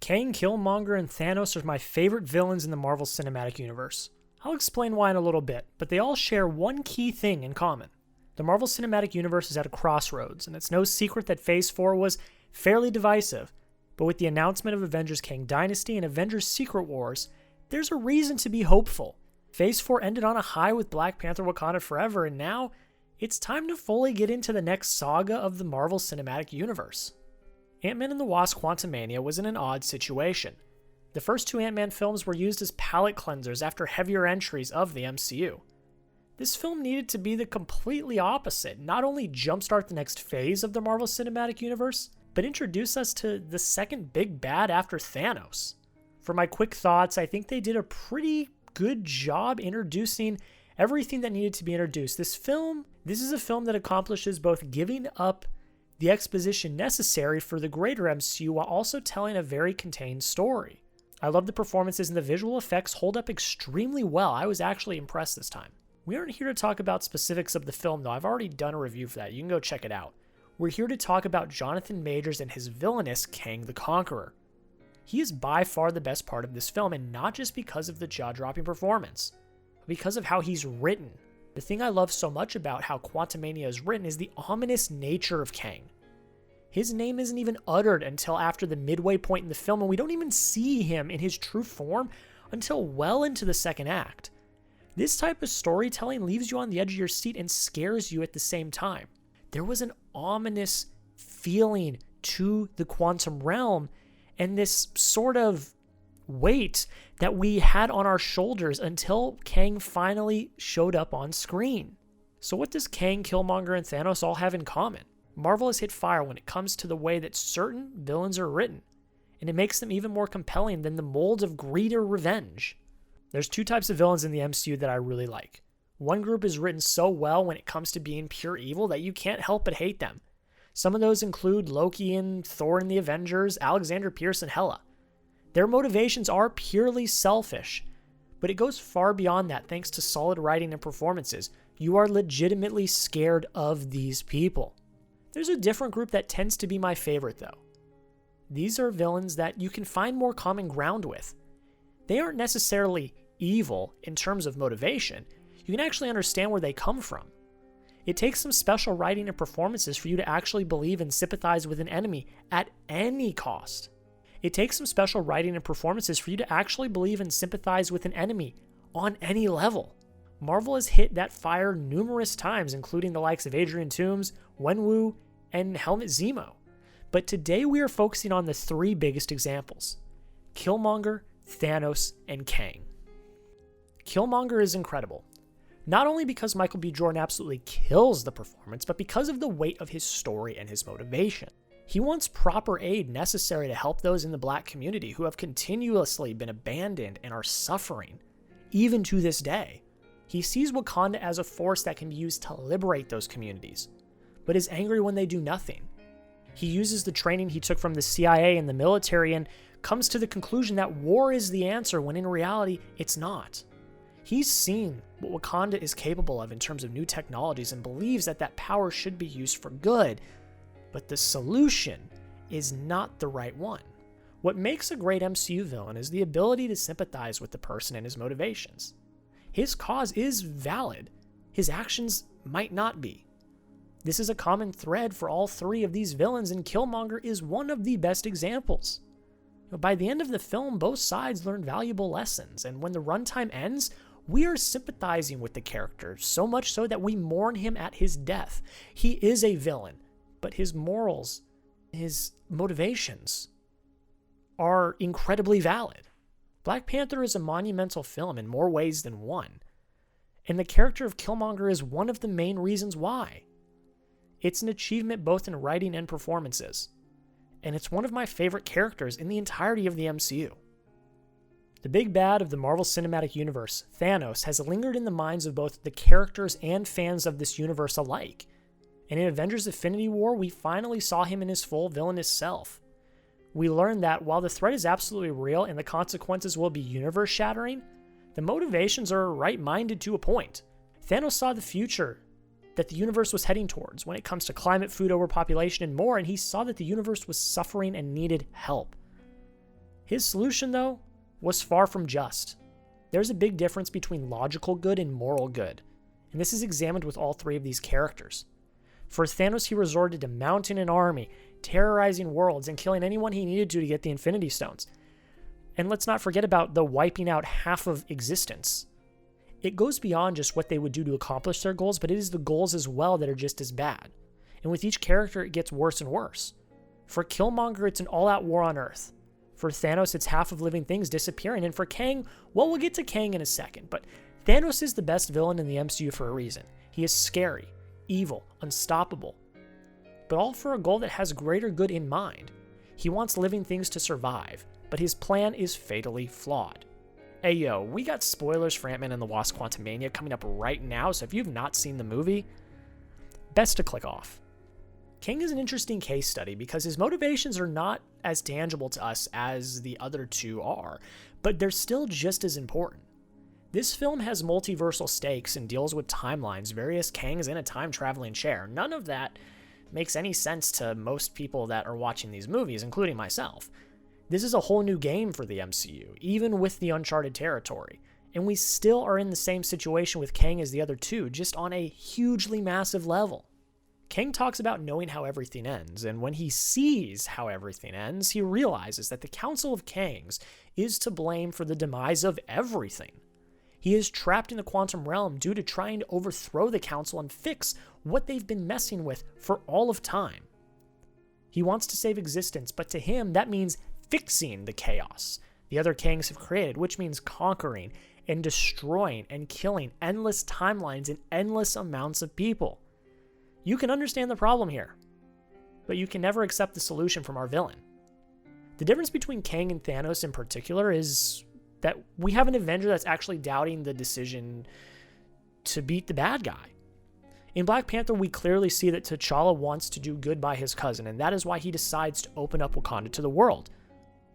Kang, Killmonger, and Thanos are my favorite villains in the Marvel Cinematic Universe. I'll explain why in a little bit, but they all share one key thing in common. The Marvel Cinematic Universe is at a crossroads, and it's no secret that Phase 4 was fairly divisive, but with the announcement of Avengers Kang Dynasty and Avengers Secret Wars, there's a reason to be hopeful. Phase 4 ended on a high with Black Panther Wakanda Forever, and now it's time to fully get into the next saga of the Marvel Cinematic Universe. Ant-Man and the Wasp: Quantumania was in an odd situation. The first two Ant-Man films were used as palate cleansers after heavier entries of the MCU. This film needed to be the completely opposite, not only jumpstart the next phase of the Marvel Cinematic Universe, but introduce us to the second big bad after Thanos. For my quick thoughts, I think they did a pretty good job introducing everything that needed to be introduced. This is a film that accomplishes both giving up the exposition necessary for the greater MCU while also telling a very contained story. I love the performances and the visual effects hold up extremely well. I was actually impressed this time. We aren't here to talk about specifics of the film though. I've already done a review for that. You can go check it out. We're here to talk about Jonathan Majors and his villainous Kang the Conqueror. He is by far the best part of this film, and not just because of the jaw-dropping performance, but because of how he's written. The thing I love so much about how Quantumania is written is the ominous nature of Kang. His name isn't even uttered until after the midway point in the film, and we don't even see him in his true form until well into the second act. This type of storytelling leaves you on the edge of your seat and scares you at the same time. There was an ominous feeling to the quantum realm and this sort of weight that we had on our shoulders until Kang finally showed up on screen. So what does Kang, Killmonger, and Thanos all have in common? Marvel has hit fire when it comes to the way that certain villains are written, and it makes them even more compelling than the mold of greed or revenge. There's two types of villains in the MCU that I really like. One group is written so well when it comes to being pure evil that you can't help but hate them. Some of those include Loki and Thor in the Avengers, Alexander Pierce and Hela. Their motivations are purely selfish, but it goes far beyond that thanks to solid writing and performances. You are legitimately scared of these people. There's a different group that tends to be my favorite though. These are villains that you can find more common ground with. They aren't necessarily evil in terms of motivation. You can actually understand where they come from. It takes some special writing and performances for you to actually believe and sympathize with an enemy at any cost. It takes some special writing and performances for you to actually believe and sympathize with an enemy on any level. Marvel has hit that fire numerous times, including the likes of Adrian Toomes, Wenwu, and Helmut Zemo. But today we are focusing on the three biggest examples: Killmonger, Thanos, and Kang. Killmonger is incredible. Not only because Michael B. Jordan absolutely kills the performance, but because of the weight of his story and his motivation. He wants proper aid necessary to help those in the Black community who have continuously been abandoned and are suffering, even to this day. He sees Wakanda as a force that can be used to liberate those communities, but is angry when they do nothing. He uses the training he took from the CIA and the military and comes to the conclusion that war is the answer when in reality it's not. He's seen what Wakanda is capable of in terms of new technologies and believes that that power should be used for good, but the solution is not the right one. What makes a great MCU villain is the ability to sympathize with the person and his motivations. His cause is valid. His actions might not be. This is a common thread for all three of these villains, and Killmonger is one of the best examples. By the end of the film, both sides learn valuable lessons, and when the runtime ends, we are sympathizing with the character, so much so that we mourn him at his death. He is a villain, but his morals, his motivations are incredibly valid. Black Panther is a monumental film in more ways than one, and the character of Killmonger is one of the main reasons why. It's an achievement both in writing and performances, and it's one of my favorite characters in the entirety of the MCU. The big bad of the Marvel Cinematic Universe, Thanos, has lingered in the minds of both the characters and fans of this universe alike, and in Avengers: Infinity War, we finally saw him in his full villainous self. We learned that while the threat is absolutely real and the consequences will be universe-shattering, the motivations are right-minded to a point. Thanos saw the future that the universe was heading towards when it comes to climate, food overpopulation, and more, and he saw that the universe was suffering and needed help. His solution, though, was far from just. There's a big difference between logical good and moral good, and this is examined with all three of these characters. For Thanos, he resorted to mounting an army, terrorizing worlds, and killing anyone he needed to get the Infinity Stones. And let's not forget about the wiping out half of existence. It goes beyond just what they would do to accomplish their goals, but it is the goals as well that are just as bad. And with each character, it gets worse and worse. For Killmonger, it's an all-out war on Earth. For Thanos, it's half of living things disappearing. And for Kang, well, we'll get to Kang in a second, but Thanos is the best villain in the MCU for a reason. He is scary, evil, unstoppable, but all for a goal that has greater good in mind. He wants living things to survive, but his plan is fatally flawed. Hey yo, we got spoilers for Ant-Man and the Wasp Quantumania coming up right now, so if you've not seen the movie, best to click off. Kang is an interesting case study because his motivations are not as tangible to us as the other two are, but they're still just as important. This film has multiversal stakes and deals with timelines, various Kangs in a time-traveling chair. None of that makes any sense to most people that are watching these movies, including myself. This is a whole new game for the MCU, even with the uncharted territory. And we still are in the same situation with Kang as the other two, just on a hugely massive level. Kang talks about knowing how everything ends, and when he sees how everything ends, he realizes that the Council of Kangs is to blame for the demise of everything. He is trapped in the quantum realm due to trying to overthrow the Council and fix what they've been messing with for all of time. He wants to save existence, but to him, that means fixing the chaos the other Kangs have created, which means conquering and destroying and killing endless timelines and endless amounts of people. You can understand the problem here, but you can never accept the solution from our villain. The difference between Kang and Thanos in particular is that we have an Avenger that's actually doubting the decision to beat the bad guy. In Black Panther, we clearly see that T'Challa wants to do good by his cousin, and that is why he decides to open up Wakanda to the world.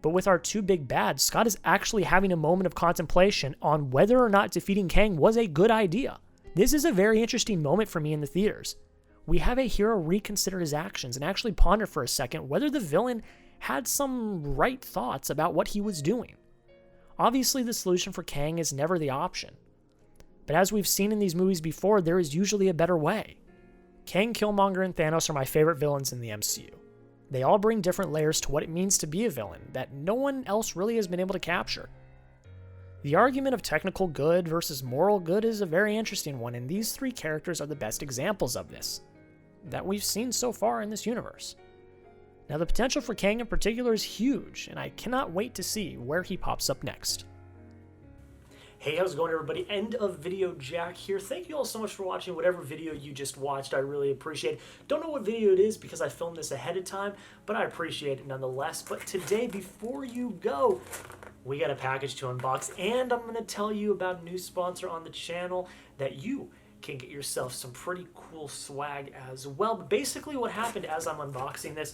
But with our two big bads, Scott is actually having a moment of contemplation on whether or not defeating Kang was a good idea. This is a very interesting moment for me in the theaters. We have a hero reconsider his actions and actually ponder for a second whether the villain had some right thoughts about what he was doing. Obviously, the solution for Kang is never the option. But as we've seen in these movies before, there is usually a better way. Kang, Killmonger, and Thanos are my favorite villains in the MCU. They all bring different layers to what it means to be a villain that no one else really has been able to capture. The argument of technical good versus moral good is a very interesting one, and these three characters are the best examples of this that we've seen so far in this universe. Now, the potential for Kang in particular is huge, and I cannot wait to see where he pops up next. Hey, how's it going, everybody? End of video Jack here. Thank you all so much for watching whatever video you just watched. I really appreciate it. Don't know what video it is because I filmed this ahead of time, but I appreciate it nonetheless. But today, before you go, we got a package to unbox, and I'm going to tell you about a new sponsor on the channel that you can get yourself some pretty cool swag as well. But basically what happened as I'm unboxing this,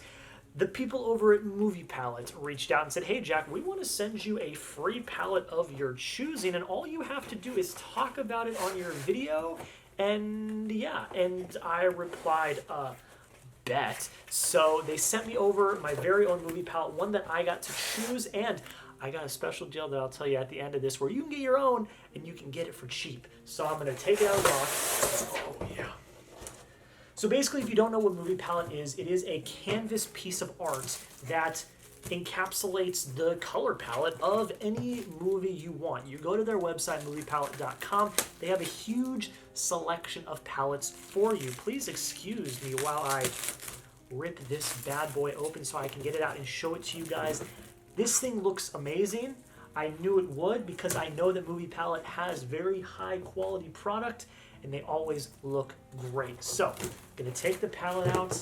the people over at Movie Palette reached out and said, hey Jack, we want to send you a free palette of your choosing, and all you have to do is talk about it on your video. And yeah, and I replied, bet. So they sent me over my very own Movie Palette, one that I got to choose, and I got a special deal that I'll tell you at the end of this where you can get your own and you can get it for cheap. So I'm going to take it out of the box. Oh yeah. So basically, if you don't know what Movie Palette is, it is a canvas piece of art that encapsulates the color palette of any movie you want. You go to their website, moviepalette.com. They have a huge selection of palettes for you. Please excuse me while I rip this bad boy open so I can get it out and show it to you guys. This thing looks amazing. I knew it would because I know that Movie Palette has very high quality product and they always look great. So, I'm gonna take the palette out,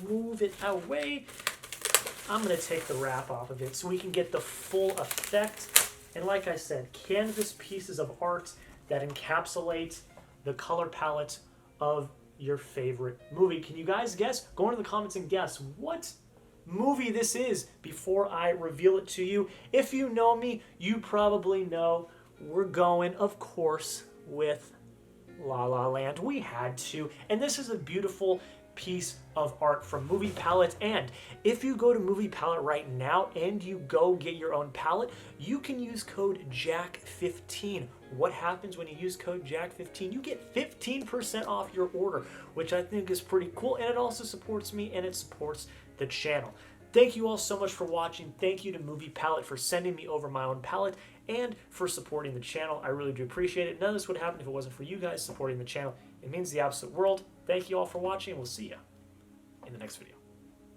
move it away. I'm gonna take the wrap off of it so we can get the full effect. And like I said, canvas pieces of art that encapsulate the color palette of your favorite movie. Can you guys guess? Go into the comments and guess what movie this is before I reveal it to you. If you know me, you probably know we're going, of course, with La La Land. We had to. And this is a beautiful piece of art from Movie Palette. And if you go to Movie Palette right now and you go get your own palette, you can use code JACK15. What happens when you use code JACK15? You get 15% off your order, which I think is pretty cool, and it also supports me and it supports the channel. Thank you all so much for watching. Thank you to Movie Palette for sending me over my own palette and for supporting the channel. I really do appreciate it. None of this would happen if it wasn't for you guys supporting the channel. It means the absolute world. Thank you all for watching, and we'll see you in the next video.